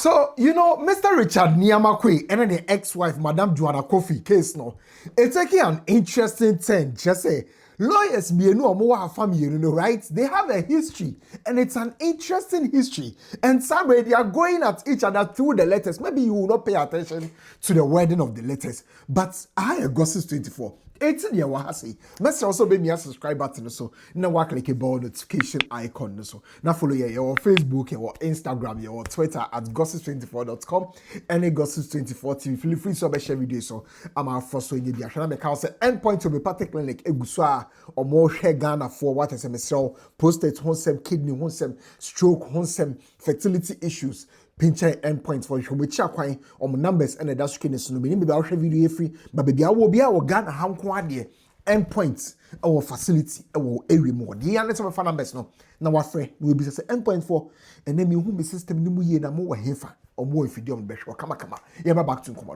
So, Mr. Richard Nii Armah Quaye and the ex-wife, Madam Joanna Kofi case, no, it's taking an interesting turn. Just say, lawyers, right? They have a history, and it's an interesting history. And somewhere they are going at each other through the letters. Maybe you will not pay attention to the wording of the letters, but I Gossip 24. It's in your wahasi. Must also be me a subscribe button so now click a bell notification icon so now follow your Facebook, your Instagram, your Twitter at gossip24.com and a gossip24 TV. Feel free to share videos so I'm our first so in the actual because endpoint to be particular like eguswa or more share Ghana for what is a cell prostate, honsem, kidney, honsem, stroke, honsem, fertility issues. Pinch endpoints for you, which are quite on numbers and that's skin is no meaning about video free, but baby, I will be our Ghana how quaddy endpoints our facility our area more. The answer of numbers no. Now what friend will be say endpoint for and then me who be system no year na more hefa or more if you don't be sure come. Yeah, back to come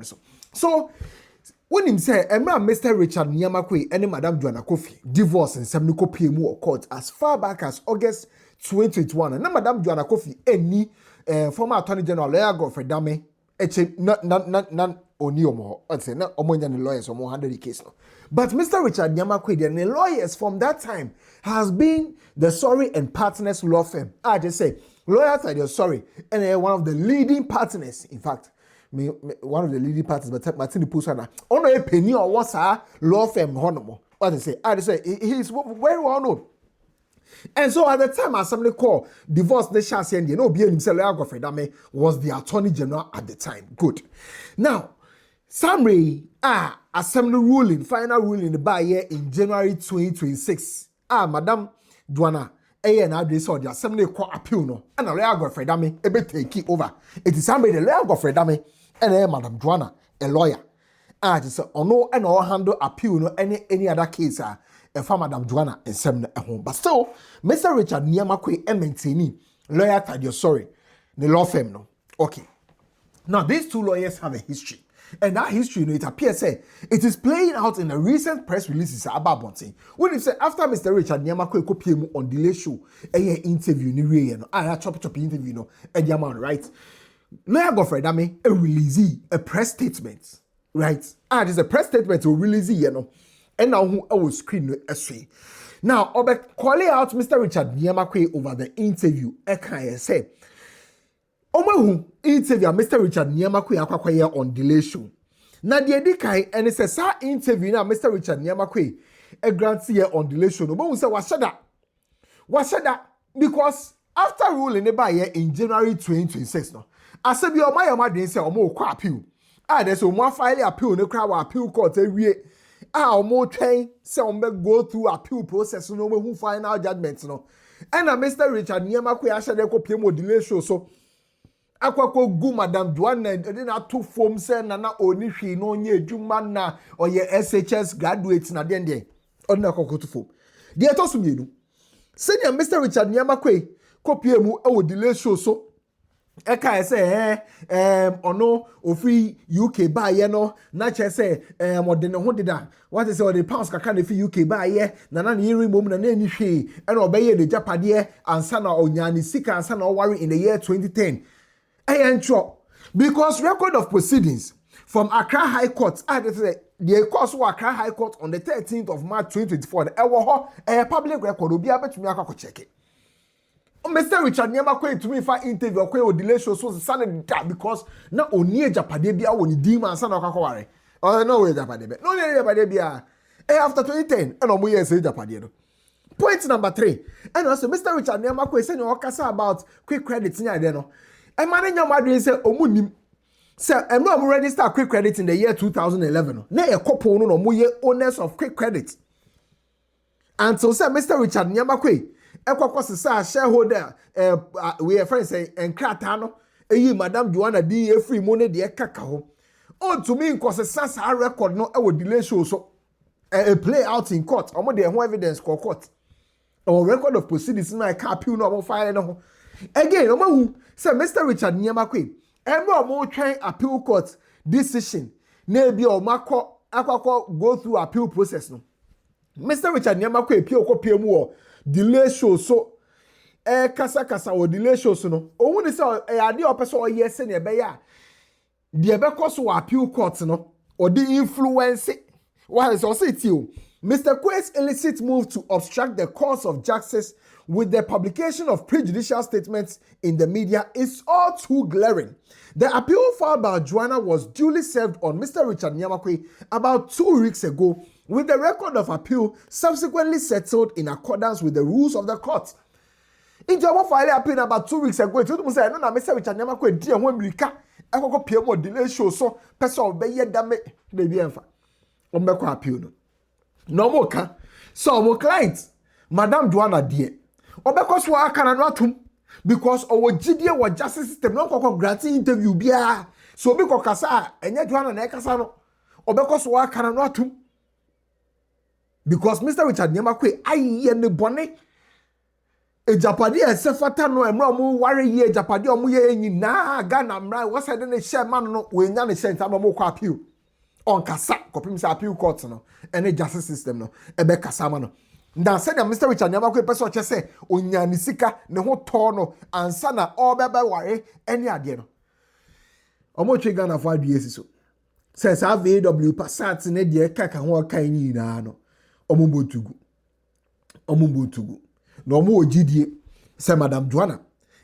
so when him say Mr. Richard Nii Armah Quaye and Madam Joanna Kofi divorce and some no pay more court as far back as August 2021 and Madam Joanna Kofi any former Attorney General lawyer Godfrey Dame non oniomo I say na omonya lawyers omo handle the case no. But Mr. Richard Nii Armah Quaye and the lawyers from that time has been the Sorry and Partners law firm. I just say lawyers are sorry and one of the leading partners, in fact one of the leading partners, but Martin Pusana on a penny or what's our law firm honorable. What they say, I say he is very well known. And so at the time, as somebody called divorce, the chassis and himself, Godfrey Dame was the Attorney General at the time. Good. Now, summary, assembly ruling, final ruling the by year in January 2026. Madam Joanna, and address or the assembly court appeal no, and a lawyer Godfrey Dame, a bit take over. It is somebody the lawyer Godfrey Dame and Madam Joanna, a lawyer. Just no and all handle appeal no any other case. Madam Joanna and Semna at home. But still, Mr. Richard Nii Armah Quaye and maintaining lawyer Tadio sorry, the law firm no. Okay. Now these two lawyers have a history. And that history, it appears it is playing out in the recent press releases about Bonting. When it said after Mr. Richard Nii Armah Quaye copy on delay show, a interview ni re no, I chop interview no, a man, right? Lawyer Godfrey Dame a release a press statement, right? There's a press statement to release and now who I will screen a sway. Now, I'll calling out Mr. Richard Nii Armah Quaye over the interview. I can say, who interview Mr. Richard Nii Armah Quaye on delay show. Now, the edikai and it's a sad interview now, Mr. Richard Nii Armah Quaye a grant here on delay show. No, but we say, what said that? Because after ruling about here in January 2026, no, I said, your my didn't say, more appeal. There's a more file appeal, no crowd appeal court every more train, some go through appeal process, no who final judgments, no. And Mr. Richard Nii Armah Quaye actually go pay more delay show, so Aquaco go Madam Joanna, and then I two forms and na onishi no ye Jumana or ye SHS graduates na den day. On na to form. The atosu mienu. Senior Mr. Richard Nii Armah Quaye copy mu delay show so. Eka say ono ofi UK buy ye no na che say modern ho deda what is all the pounds kaka na fi UK buy ye na ni remove na ni hwe e na obeye the japade ansa na onyani sika ansa na worry in the year 2010 because record of proceedings from Accra High Court the course of Accra High Court on the 13th of March 2024 a public record obi abetumi akwa check it. Mr. Richard Nii Armah Quaye to me for interview or delay show so Sunday because na oni ejapade bia woni di man sana kwakoware. Oh no we ejapade. No ejapade bia. After 2010 and omo yes ejapade no. Point number 3. And also Mr. Richard Nii Armah Quaye say no okasa about quick credit nya there no. E man nya madwen say omu nim. Say em no am register quick credit in the year 2011 no. Na e couple no omo ye owners of quick credit. And so say Mr. Richard Nii Armah Quaye Ekwakwa shareholder we are friends say enkrata no eyi Madam Joanna di free money de kaka ho on to me cause sa record no e wo delay show so play out in court omo de ho evidence court or record of proceedings na I can't appeal no omo file no again omo hu say Mr. Richard Nii Armah Quaye omo try appeal court decision na bi omo akwa go through appeal process no Mr. Richard Nii Armah Quaye pie mu delay show so kasa o delay shows no o woni say ade o pese o yes ne be ya de be koso appeal court no or the influence why so say it you Mr. Quay's illicit move to obstruct the course of justice with the publication of prejudicial statements in the media is all too glaring. The appeal filed by Joanna was duly served on Mr. Richard Nii Armah Quaye about 2 weeks ago, with the record of appeal subsequently settled in accordance with the rules of the court. In Java file appeal about 2 weeks ago, it was said, no, Mr. Richard Nii Armah Quaye, dear, when we can, I will pay more delay show so person be ye dame de bi enfa. Ombeko appeal no. No more ka. So my client, Madam Joanna dear. Obeko so aka na no atum because owo gidie wo justice system no kokko grant interview bia. So obi kokasa enye Joanna na ekasa no. Obeko so aka na no atum because Mr. Richard Nii Armah Quaye aye ne bone ejapade esefata no emra omo ware ye ejapade omo ye nyina Ghana mra wo said ne share man no we nya ne share ntam omo kwa appeal on kasa kopim say appeal court no ene justice system no ebe kasa ma no nda said Mr. Richard Nii Armah Quaye person che say onya ni sika ne ho to no ansa na obebe ware ene ade no omo twe Ghana for ade esiso says VW Passat ne de kaka ho kan nyina no omo mbotugu no mo ogidie say Madam Joanna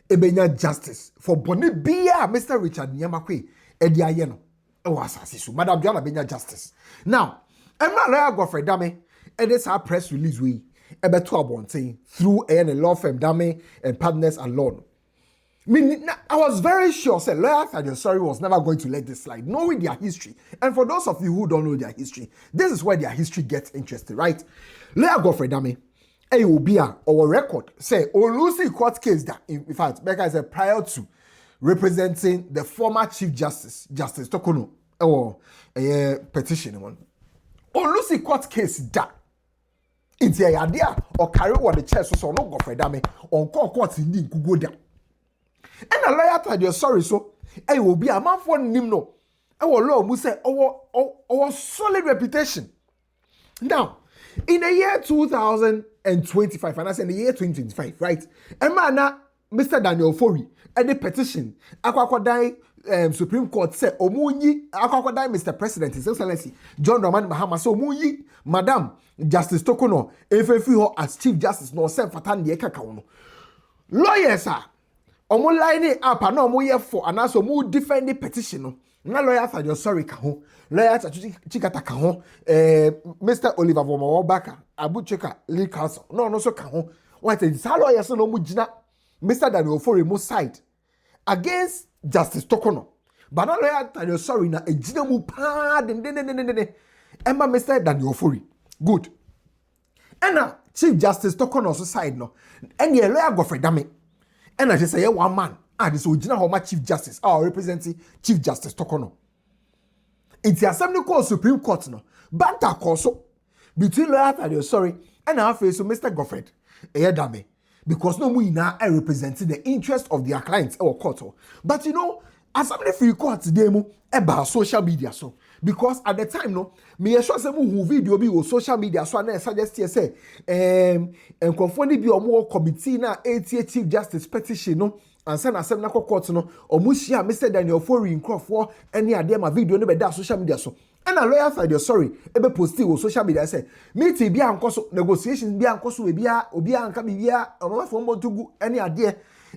ebenya justice for boni bia Mr. Richard Nii Armah Quaye edi aye no e was asisu Madam Joanna benya justice now emma lawyer Godfrey Dame it is our press release we ebeto abonten through a law firm Dame and Partners and Law. I was very sure say lawyer Thaddeus Sorry was never going to let this slide, knowing their history. And for those of you who don't know their history, this is where their history gets interesting, right? Lawyer Godfrey Dame Obia or record say Lucy court case that in fact Becca is prior to representing the former Chief Justice Tokono or a petition one. Lucy court case that it's a idea or carry what the chest so no Godfrey Dame on court in the go down. And a lawyer Thaddeus Sorry so will be a man for Nimno. Our law must say our solid reputation. Now, in the year 2025, and I say in the year 2025, right? Emana Mr. Daniel Ofori and the petition Akwakodai Supreme Court said Omunyi Akwakodai Mr. President His Excellency John Dramani Mahama so Omunyi Madam Justice Tokono FFU as Chief Justice no se fatan de kaka wono. Lawyers are omo line up and omo ye for and also mo defend the petition no. Na lawyer Thaddeus Sorry ka ho, lawyer Chikata ka ho, Mr. Oliver Womawobaka, Abu Cheka Lee Council. No so ka ho. What is lawyer so no mo gina Mr. Daniel Ofori mo side against Justice Tokono. But na lawyer Thaddeus Sorry na e gina mu pa den. Emma Mr. Daniel Ofori. Good. And now Chief Justice Tokono side no. And the lawyer Godfrey Dame. And I just say one man. This original Homa Chief Justice, representing Chief Justice Tokono. It's the Assembly Court Supreme Court no. Banter also between lawyer Thaddeus Sorry and our face Mr. Godfrey Dame. Because no we now are representing the interest of their clients or court. But you know, Assembly Free Court today about social media so. Because at the time no, me sure say who video be on social media so na suggest say and confront be more committee na 80 Chief Justice petition no and send asem na court no omuhia Mr. Daniel Ofori Nkrofo any ade ma video no be da social media so and a lawyer Thaddeus Sorry ebe post on social media say meeting bia ankoso negotiations bia ankoso we bia obi anka bia omama for motugu any ade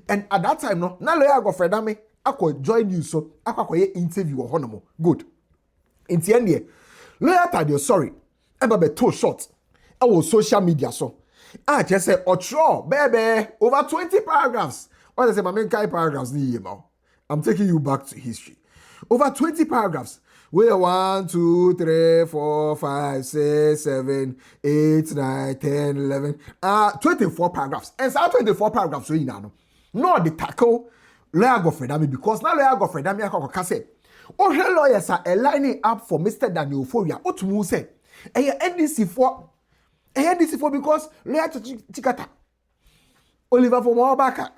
and at that time no na lawyer Godfrey Dame akọ join you so akọ interview ho no mo good. In the end, lawyer Thaddeus Sorry, eba be too short. I was social media so. I just say, baby, over 20 paragraphs. What I say, my main paragraphs I'm taking you back to history. Over 20 paragraphs. Where 1, 2, 3, 4, 5, 6, 7, 8, 9, 10, 11. 24 paragraphs. And so 24 paragraphs so you know. No, the tackle lawyer Godfrey Dame because now lawyer Godfrey Dame akọ say. Oh, her lawyers are lining up for Mr. Daniel Ofori. What to say? NDC for because lawyer Chikata Oliver Womawobaka.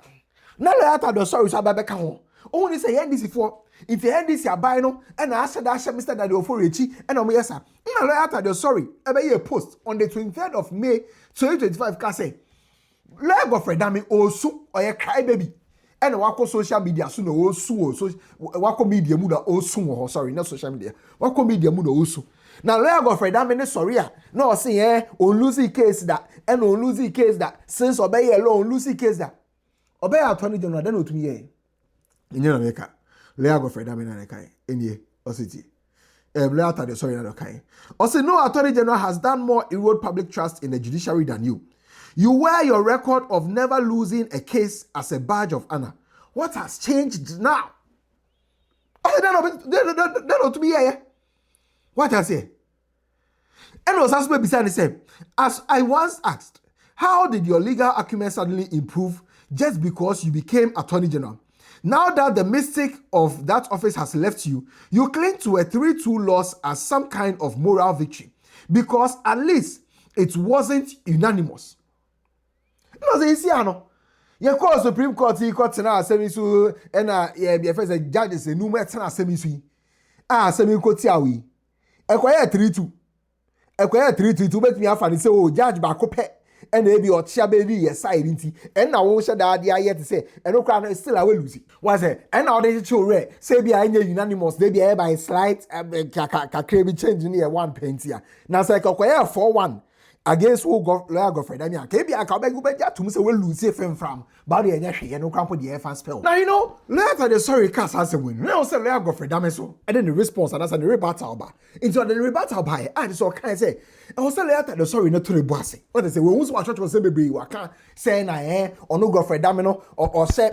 Now lawyer Thaddeus Sorry so Babeka ho. Only say NDC for if the NDC are buying no and I said Mr. Daniel Ofori and I'm yes sir. Now lawyer Thaddeus Sorry ebe ye post on the 23rd of May 2025 ka say lawyer Godfrey Dame also or a cry baby. And wako social media soon also so wako media muda also sorry not social media wako media muda also now lawyer Godfrey Dame sorry no say on losing case that and on losing case that since obey alone losing case that obey attorney general then to me in America lawyer Godfrey Dame na kai any osity lawyer sorry na kai also no attorney general has done more erode public trust in the judiciary than you. You wear your record of never losing a case as a badge of honor. What has changed now? Oh, to be here. What I say? And was asked beside the same. As I once asked, how did your legal acumen suddenly improve just because you became Attorney General? Now that the mystic of that office has left you, you cling to a 3-2 loss as some kind of moral victory because at least it wasn't unanimous. No, say see ano. You call Supreme Court, you court na asemi so na your first judges enu mo na asemi so yi. Ah asemi court awi. Ekoye 3-2. Ekoye 3-2 bet me afa ni say oh judge ba ko pe na e bi o chia be bi yes side nti en na wo hye da de aye te say eno kra na still awe lose. Wa say en na o de chi ore say bi anya unanimous dey bi by slight ka bi change ni e 1 penty a. Na say ekoye 4-1. Against who lawyer Godfrey Dame kebi aka beg be ja tum say we lose from ba de enya hwe no krampo de fan spell. Now you know lawyer the sorry cast as win. Now say lawyer Godfrey Dame so and then the response and that's the rebuttal ba. Into the rebuttal by I so can say I was say lawyer the sorry no to the boss. What they say we won so church was say bebre wa kan say na or no Godfrey Dame no or say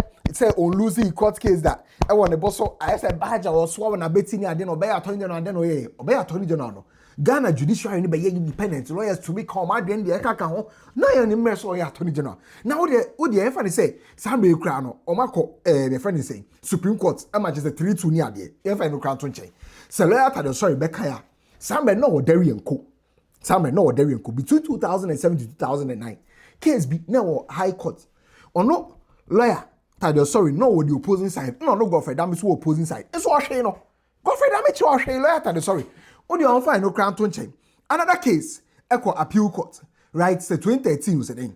on losing court case that I want the boss so I say badge or swear na betini ade no be attorney general ade no ye obey attorney general no. Ghana judiciary ni be independent lawyers to be come at the end the kaka ho na ya ni mess or ya attorney general na wo de efa ni say sambe kra no o mako the friend is saying Supreme Court am just 3-2 ni ade efa no kra to nchen say lawyer ta the sorry be kaya sambe no odari enko sambe no odari enko between 2007 to 2009 case be na high court ono lawyer ta the sorry no the opposing side no Godfrey Dame so opposing side it's all shey no Godfrey Dame chi all shey lawyer ta the sorry. Odi on fine no crown to chain. Another case, Echo Appeal Court, right? Say 2013 was saying.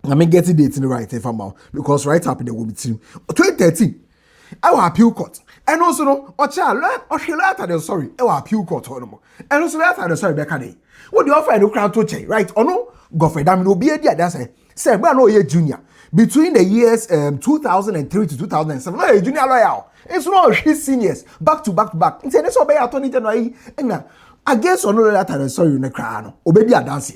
I mean, get the date in the right if I'm out because right up in the woman team. 2013, our Appeal Court, and also no, or child, or she later the sorry, our Appeal Court, and also later the sorry back day. What do you offer no crown to chain, right? Or no, Godfrey Dame no be a dear. That's it. Say, well, no, you're junior. Between the years 2003 to 2007, no, a junior lawyer. It's not his seniors back to back. It's an obey attorney general and against no letter sorry in the crown. Obey a dance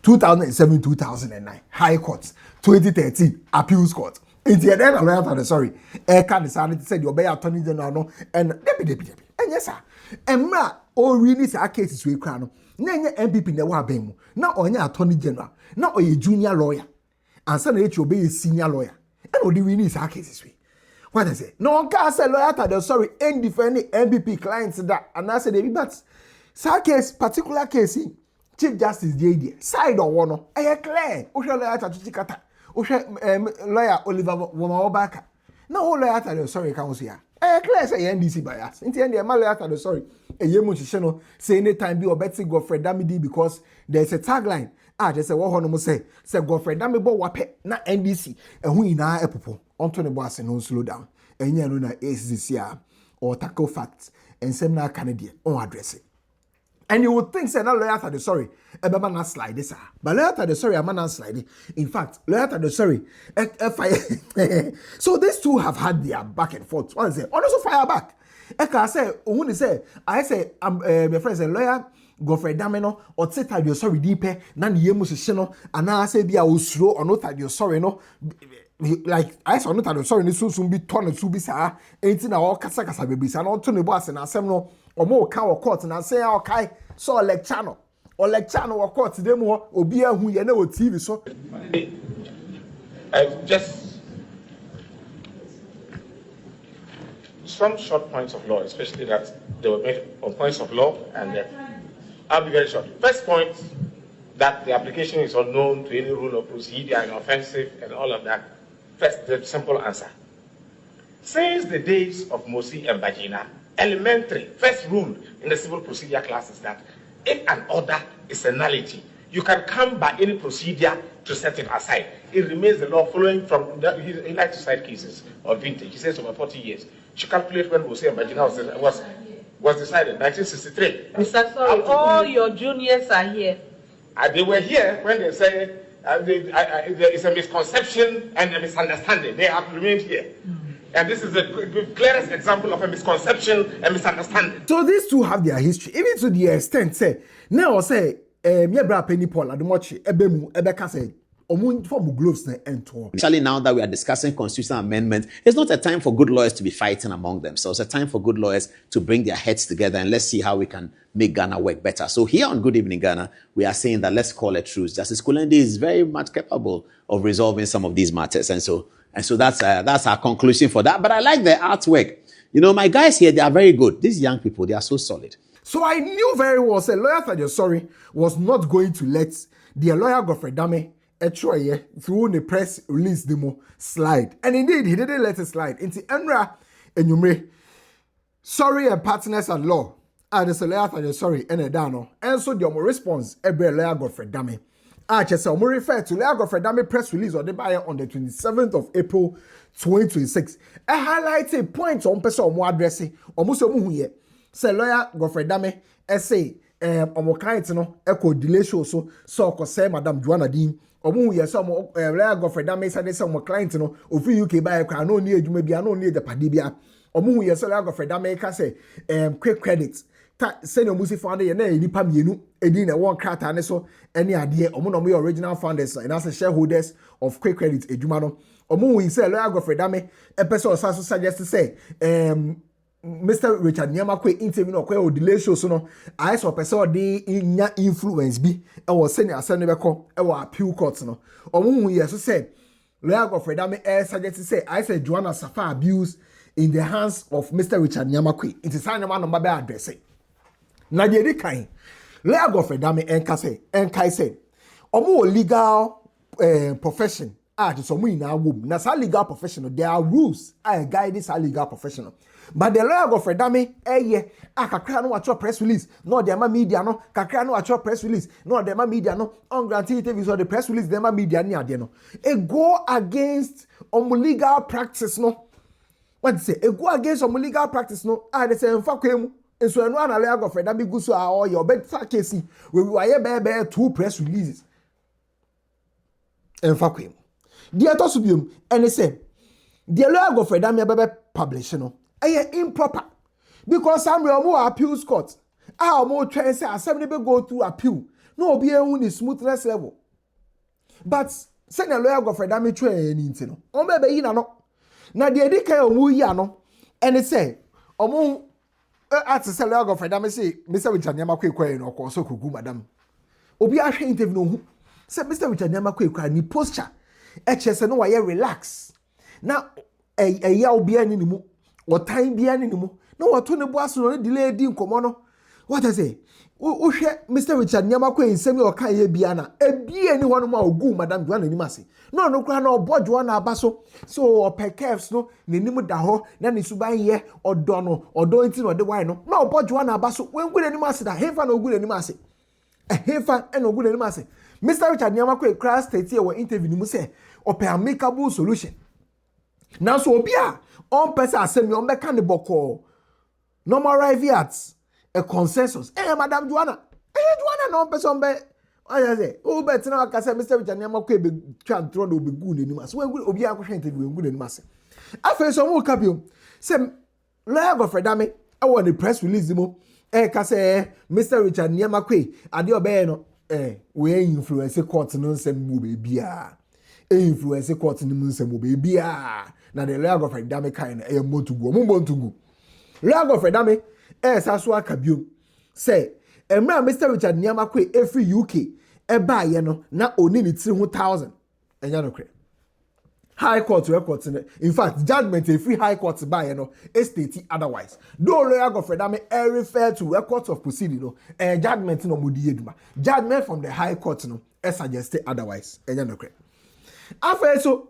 2007 2009 High Court 2013 Appeals Court. It's the end of letter sorry. Can decided to say the obey attorney general no and deputy. And yes sir. And ma all really say cases we crown. Na MPP na wa ben mu. Na onye attorney general. Na oye junior lawyer. And say na obey a senior lawyer. And odi we need cases we. What I say? No one can say lawyer the sorry and defending MPP clients that and I said but sa case particular case Chief Justice JD side or one I clear Osha lawyer to Chikata Osha lawyer Oliver Womabaka. No lawyer the sorry council here. I clear say NDC bias. In the end, my lawyer the sorry a yemu chisheno say anytime be or Betsy Godfrey Dame because there's a tagline. Just say what hono say Godfrey Dame bo wape na NDC and who in our epopo. Onto the boss and no slow down. And you know ACCR or tackle facts and seminar Canadian on address it. And you would think say na lawyer the sorry a baba na slide this but lawyer the sorry a man slide. In fact, lawyer the sorry so these two have had their back and forth. One say also fire back. I say when say I say my friend say lawyer Godfrey Dame no or say that sorry deeper na the yemu se no and I say be a slow or not that sorry no. Like I saw not that sorry, this soon be torn to be sa. Ain't in our kasa baby, and all to the boss and I say no or more cow or court and I say okay, so like channel or court to them or be a who you know TV so. I've just some short points of law, especially that they were made on points of law, and I'll be very short. First point, that the application is unknown to any rule or procedure and offensive and all of that. First, the simple answer. Since the days of Mosi and Bajina, elementary, first rule in the civil procedure class is that if an order is a nullity, you can come by any procedure to set it aside. It remains the law following from that. He likes to cite cases of vintage. He says over 40 years. She calculate when Hosea Majina was decided, 1963. Mr. Sorry, all your juniors are here. They were here when they said there is a misconception and a misunderstanding. They have remained here. And this is the clearest example of a misconception and misunderstanding. So these two have their history, even to the extent, say, now say, bra penny Paul, Ademochi, Ebemu, Ebeka say, Especially now that we are discussing constitutional amendment, it's not a time for good lawyers to be fighting among themselves. It's a time for good lawyers to bring their heads together and let's see how we can make Ghana work better. So here on Good Evening Ghana, we are saying that let's call a truce. Justice Kulendi is very much capable of resolving some of these matters. And so that's our conclusion for that. But I like the artwork. You know, my guys here, they are very good. These young people, they are so solid. So I knew very well, say, lawyer Sorry was not going to let the lawyer Godfrey Dame through the press release demo slide. And indeed, he didn't let it slide. Into Enra and Yumre, Sorry and partners at law. And the lawyer Sorry and a dano. And so the response, every lawyer Godfrey Dame. I just say, refer to lawyer Godfrey Dame press release or the buyer on the 27th of April 2026. I highlighted points on person more addressing almost a say lawyer Godfrey Dame essay omo client no echo delay show so say Madam Joanna Dean omo ye so lawyer Godfrey Dame say omo client no ofi UK buy kwa no ni adwuma bia no ni japade bia omo ye so lawyer Godfrey Dame ka say quick credit ta say no musi founder ye na nipa mienu edi na won krata ne so any ade omo no original founders and as shareholders of quick credit adwuma no omo we say lawyer Godfrey Dame e person so suggest say Mr. Richard Nii Armah Quaye interview no Quaye o delay show so no I saw person dey inya influence bi e was send asem ne beko e was appeal court no omo yes so say lawyer Godfrey Dame suggest say I said Joanna suffer abuse in the hands of Mr. Richard Nii Armah Quaye it is sign number be address na dey dey kan lawyer Godfrey Dame enkai say omo legal profession so mu ina wom na sa legal professional there are rules I guide this legal professional. But the lawyer Godfrey Dame kakra no watch press release no the media no kakra no watch press release no the media no on grant interviews or the press release the media ni ade no it go against legal practice no what say it go against legal practice no they say mfa kwemu enso eno ana lawyer Godfrey Dame go so a your better case we were be two press releases mfa kwemu the other subium and say the lawyer Godfrey Dame be publish no improper because some more appeals court more try say assembly be go through appeal no be a smoothness level but say the lawyer Godfrey Dame try anything no on be yi na no na the edi kan omu yi ano and say omu at say lawyer Godfrey Dame say Mr. Richard Nii Armah Quaye no ko so kugu madam obi ahwe interview no hu say Mr. Richard Nii Armah Quaye ni posture say no why relax na ya obi ani ni mu what time be any no what to ne boas no delay di nkomo no what I say wo hwe Mr. Richard Nii Armah Quaye nsemi o kan ye bia na ebia ni hono ma ogu Madam Joanna ni mase no kra na obo Joanna aba so o pekefs no nenim da ho na ne suban ye odo no odo nti no de wan no na obo Joanna aba so wengu ne mase da hefa na ogu ne mase hefa na ogu ne mase Mr. Richard Nii Armah Quaye crash state here interview ni mu say o pe amicable solution now so obia on person asemi on beka ne boko normal arrive at a consensus Madam Joanna Joanna no person be I say o bet na aka say Mr. Richard Nii Armah Quaye be try throw no be good ni mas we obi akwa interview good ni mas afa so mo kabio say lawyer Godfrey Dame e won the press release mo ka say Mr. Richard Nii Armah Quaye ade obe no we influence court no nsem mo be bia influence court no nsem mo be bia na the lawyer Godfrey Dame kind e montugu lawyer Godfrey Dame saso akabio say emra Mr. Richard Nii Armah Quaye every UK e ba ye no na oni ni 3,000 enya no kre high court record in fact judgment every high court ba ye no state otherwise though lawyer Godfrey Dame refer to records of proceeding no judgment no mudi eduma judgment from the high court no suggest otherwise enya no kre after so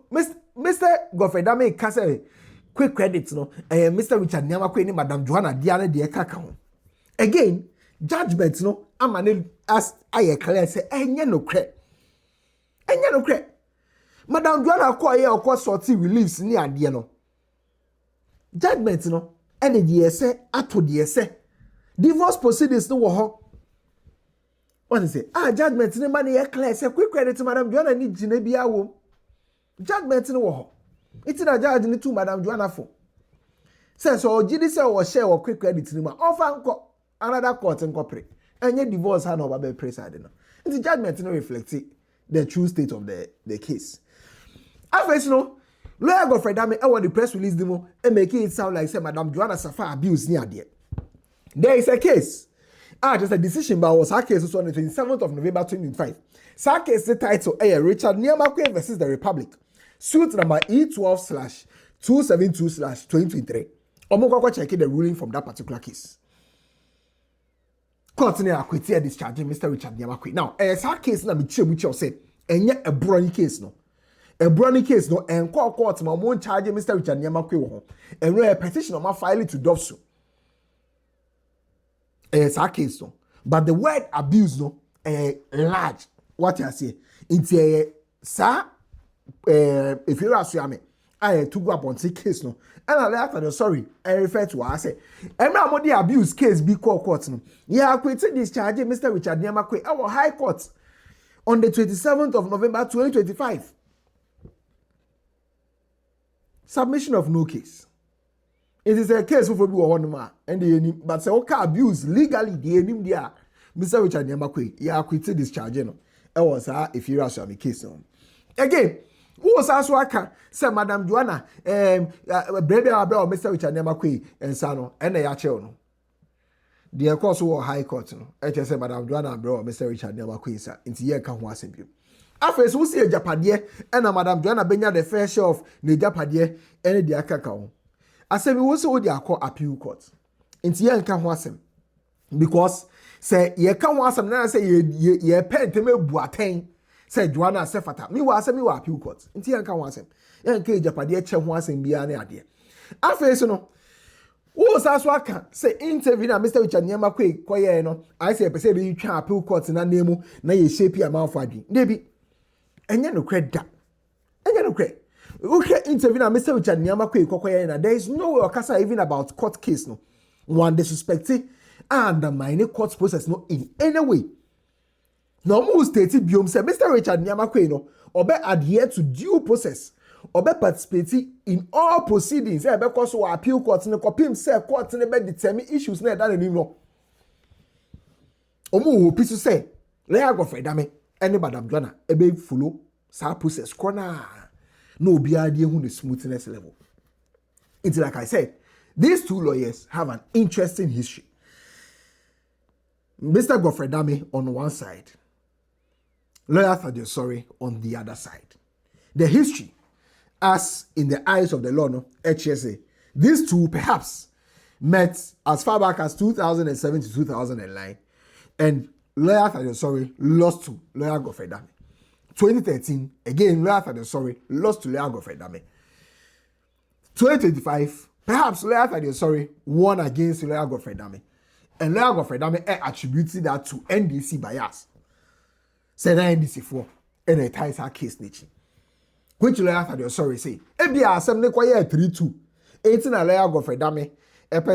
Mr. Godfrey Dame ka say quick credit no Mr. Richard Nii Armah Quaye ni Madam Joanna Diane de kaka ho again judgment no amane as aye clear say enye no kre Enya no kre. Madam Joanna Quaye okwa sorti reliefs ni ade no. Judgment no ene de ese ato de ese. Divorce proceedings no wo ho. What is it? Judgment ni man ye clear say quick credit Madam Joanna ni gina bia wo. Judgment ni wo ho. Iti na judge ni to Madam Joanna for. Say so gidi say wo share wo quick credit ni ma. Ofa nko another court nko pre. Enye divorce ha no ba be pray side no. Iti judgment no reflect the true state of the case. After no lawyer Godfrey Dame I want the press release demo and make it sound like say Madam Joanna Safa abuse near there. There is a case. Just a decision but was our case on the 27th of November 2025. Sa case the title Richard Nii Armah Quaye versus the Republic. Suit number E12/272/2023. Omoko check the ruling from that particular case. Court near acquitted discharging Mr. Richard Nii Armah Quaye. Now, sa case na miche say enye a brony case no. A brony case no and court ma mo charge Mr. Richard Nii Armah Quaye ho. And a petition on my file to DOFSU. It's a case no. But the word abuse no large. What you say? Into sa if you ask me, I took up on the case no. And I after the sorry, I refer to I say, every the abuse case be court no. Yeah, acquitted discharge Mr. Richard Nii Armah Quaye our High Court on the 27th of November 2025. Submission of no case. It is a case for one and the but say okay abuse legally the name there. Mr. Richard Nii Armah Quaye, yeah, acquitted discharge no. I was if you ask me case no. Again, who was also aka say Madam Joanna baby abra Mr. Richard Nii Armah Quaye and sano and ya chel no. The course was High Court no. I just say Madam Joanna abra Mr. Richard Nii Armah Quaye sa inti ye ka ho asem. After so see Japade and Madam Joanna benya the fair share of ne Japade and the akaka ho. Asem we so dey akọ appeal court. Inti ye nka ho asem. Because say ye ka ho asem na say ye pen me buaten say Joanna say fata. Me wa asem me wa appeal court. Inti ye nka ho asem. Ye nka Japade che ho asem bia na ade. After so no wo sa so aka say interview na Mr. Richard Nii Armah Quaye koye no I say person be twa appeal court na nemu na ye shape amanfo adi. Debi enye no credit. Enye no credit. Okay, interview na Mr. Richard Nii Armah Quaye kokoye na there is no way okasa even about court case no. One disrespecting and undermine court process no in any way. No more stated biom say Mr. Richard Nii Armah Quaye no obe adhere to due process. Obe participate in all proceedings. Because we appeal court no kopim say court no be determine issues na that anim no. Omo wo pisu say lawyer Godfrey Dame any Madam Joanna ebe follow sa process corner. No be idea who the smoothness level. It's like I said, these two lawyers have an interesting history. Mr. Godfrey Dame on one side, lawyer Thaddeus Sorry on the other side. The history, as in the eyes of the law, no, HSA, these two perhaps met as far back as 2007 to 2009, and lawyer Thaddeus Sorry lost to lawyer Godfrey Dame. 2013, again, lawyer Thaddeus Sorry lost to lawyer Godfrey Dame. 2025, perhaps lawyer Thaddeus Sorry won against lawyer Godfrey Dame. And lawyer Godfrey Dame attributed that to NDC bias. Said NDC for and it ties her case nature. Which lawyer Thaddeus Sorry say, Ebia assembly kwaye 3-2. 18 lawyer Godfrey Dame,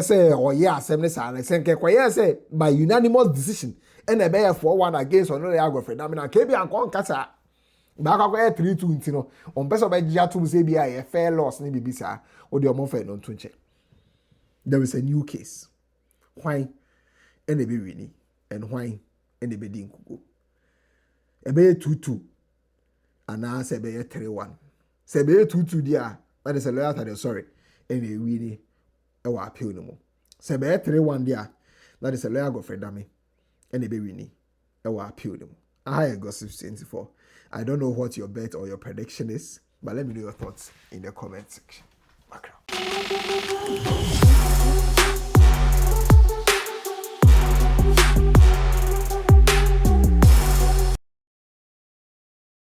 say or yeah, assembly senke kwaye say by unanimous decision, and a bear for 1 against on lawyer Godfrey Dame and KB and Kon Kasa. Back up 3-2 intino on person by Jatu say be a fair loss ni bibisa or the omofe non tunche. There is a new case. Why and the baby and why and the bedding kugo. A be 2-2 and now say be 3-1. Say be 2-2 dia that is a lawyer that is sorry and we really our appeal no more. Say be 3-1 dia that is a lawyer Godfrey Dame and the baby our appeal no more. I gossip 24. I don't know what your bet or your prediction is, but let me know your thoughts in the comment section.